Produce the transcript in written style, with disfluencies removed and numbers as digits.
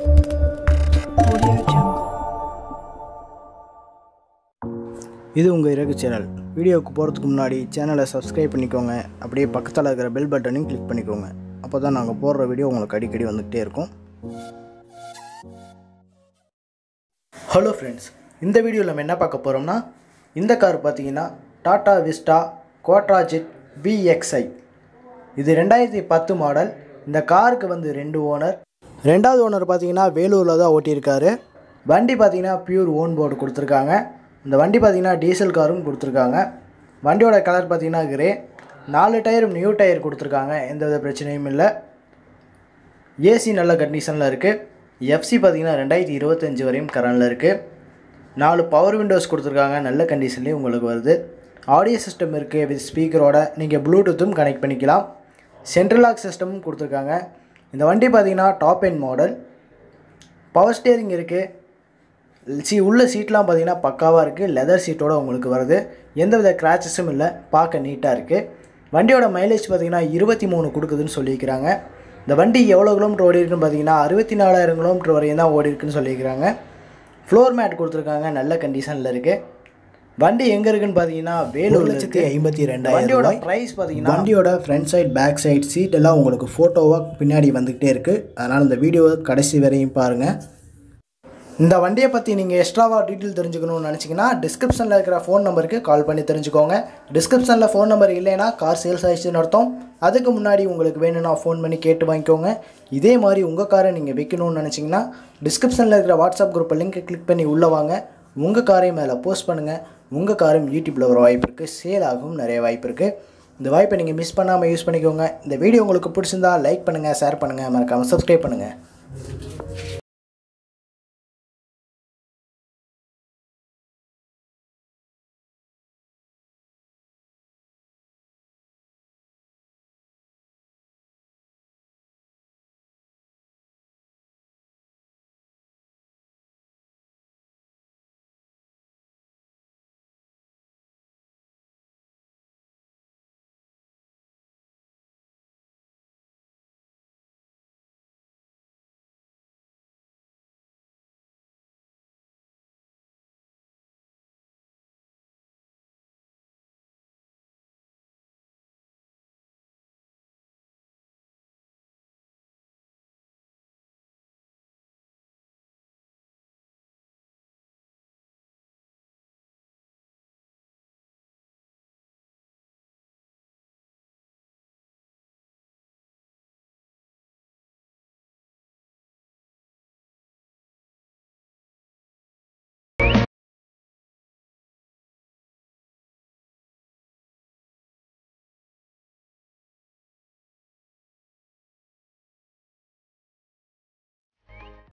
Audio Jungle. இது உங்கள் இறகு சேனல். வீடியோவுக்கு போகிறதுக்கு முன்னாடி சேனலை சப்ஸ்கிரைப் பண்ணிக்கோங்க. அப்படியே பக்கத்தில் இருக்கிற பெல் பட்டனையும் கிளிக் பண்ணிக்கோங்க. அப்போ தான் நாங்கள் போடுற வீடியோ உங்களுக்கு அடிக்கடி வந்துகிட்டே இருக்கும். ஹலோ ஃப்ரெண்ட்ஸ், இந்த வீடியோவில் நம்ம என்ன பார்க்க போகிறோம்னா, இந்த கார் பார்த்தீங்கன்னா டாடா விஸ்டா குவாட்ராஜெட் VXi. இது 2010 மாடல். இந்த காருக்கு வந்து 2 ஓனர். ரெண்டாவது ஓனர் பார்த்தீங்கன்னா வேலூரில் தான் ஓட்டியிருக்காரு. வண்டி பார்த்தீங்கன்னா பியூர் ஓன் போர்டு கொடுத்துருக்காங்க. இந்த வண்டி பார்த்தீங்கன்னா டீசல் காரும் கொடுத்துருக்காங்க. வண்டியோட கலர் பார்த்தீங்கன்னா கிரே. 4 டயரும் நியூ டயர் கொடுத்துருக்காங்க, எந்தவித பிரச்சனையும் இல்லை. ஏசி நல்ல கண்டிஷனில் இருக்குது. FC பார்த்தீங்கன்னா 2025 வரையும் கரண்டில் இருக்குது. 4 பவர் விண்டோஸ் கொடுத்துருக்காங்க, நல்ல கண்டிஷன்லேயே உங்களுக்கு வருது. ஆடியோ சிஸ்டம் இருக்குது, வித் ஸ்பீக்கரோட நீங்கள் ப்ளூடூத்தும் கனெக்ட் பண்ணிக்கலாம். சென்ட்ரல் லாக் சிஸ்டமும் கொடுத்துருக்காங்க. இந்த வண்டி பார்த்தீங்கன்னா top end model. Power steering இருக்குது. உள்ள சீட்லாம் பார்த்தீங்கன்னா பக்காவாக இருக்குது. லெதர் சீட்டோட உங்களுக்கு வருது. எந்தவித கிராச்சஸும் இல்லை, பார்க்க நீட்டாக இருக்குது. வண்டியோட மைலேஜ் பார்த்தீங்கன்னா 23 கொடுக்குதுன்னு சொல்லியிருக்கிறாங்க. இந்த வண்டி எவ்வளோ கிலோமீட்டர் ஓடி இருக்குன்னு பார்த்தீங்கன்னா 64,000 கிலோமீட்டர் வரையும் தான் ஓடி இருக்குன்னு சொல்லியிருக்கிறாங்க. ஃப்ளோர் மேட் கொடுத்துருக்காங்க, நல்ல கண்டிஷனில் இருக்குது. வண்டி எங்கே இருக்குன்னு பார்த்தீங்கன்னா வேலூர் 1,52,000. வண்டியோட ப்ரைஸ் பார்த்தீங்கன்னா, வண்டியோட front side back side seat எல்லாம் உங்களுக்கு ஃபோட்டோவாக பின்னாடி வந்துக்கிட்டே இருக்குது. அதனால் இந்த வீடியோவை கடைசி வரையும் பாருங்கள். இந்த வண்டியை பற்றி நீங்கள் எக்ஸ்ட்ராவாக டீட்டெயில் தெரிஞ்சுக்கணும்னு நினச்சிங்கன்னா டிஸ்கிரிப்ஷனில் இருக்கிற ஃபோன் நம்பருக்கு கால் பண்ணி தெரிஞ்சுக்கோங்க. டிஸ்கிரிப்ஷனில் ஃபோன் நம்பர் இல்லைன்னா கார் சேல்ஸ் ஆகிடுச்சுன்னு அர்த்தம். அதுக்கு முன்னாடி உங்களுக்கு வேணும்னா ஃபோன் பண்ணி கேட்டு வாங்கிக்கோங்க. இதே மாதிரி உங்கள் காரை நீங்கள் விற்கணும்னு நினச்சிங்கன்னா டிஸ்கிரிப்ஷனில் இருக்கிற வாட்ஸ்அப் குரூப்பை லிங்க் கிளிக் பண்ணி உள்ளே வாங்க. உங்கள் காரையும் மேலே போஸ்ட் பண்ணுங்கள். உங்கள் காரும் யூடியூப்பில் வர வாய்ப்பு இருக்குது, சேல் ஆகவும் நிறைய வாய்ப்பு இருக்குது. இந்த வாய்ப்பை நீங்கள் மிஸ் பண்ணாமல் யூஸ் பண்ணிக்கோங்க. இந்த வீடியோ உங்களுக்கு பிடிச்சிருந்தா லைக் பண்ணுங்கள், ஷேர் பண்ணுங்கள், மறக்காமல் சப்ஸ்கிரைப் பண்ணுங்கள்.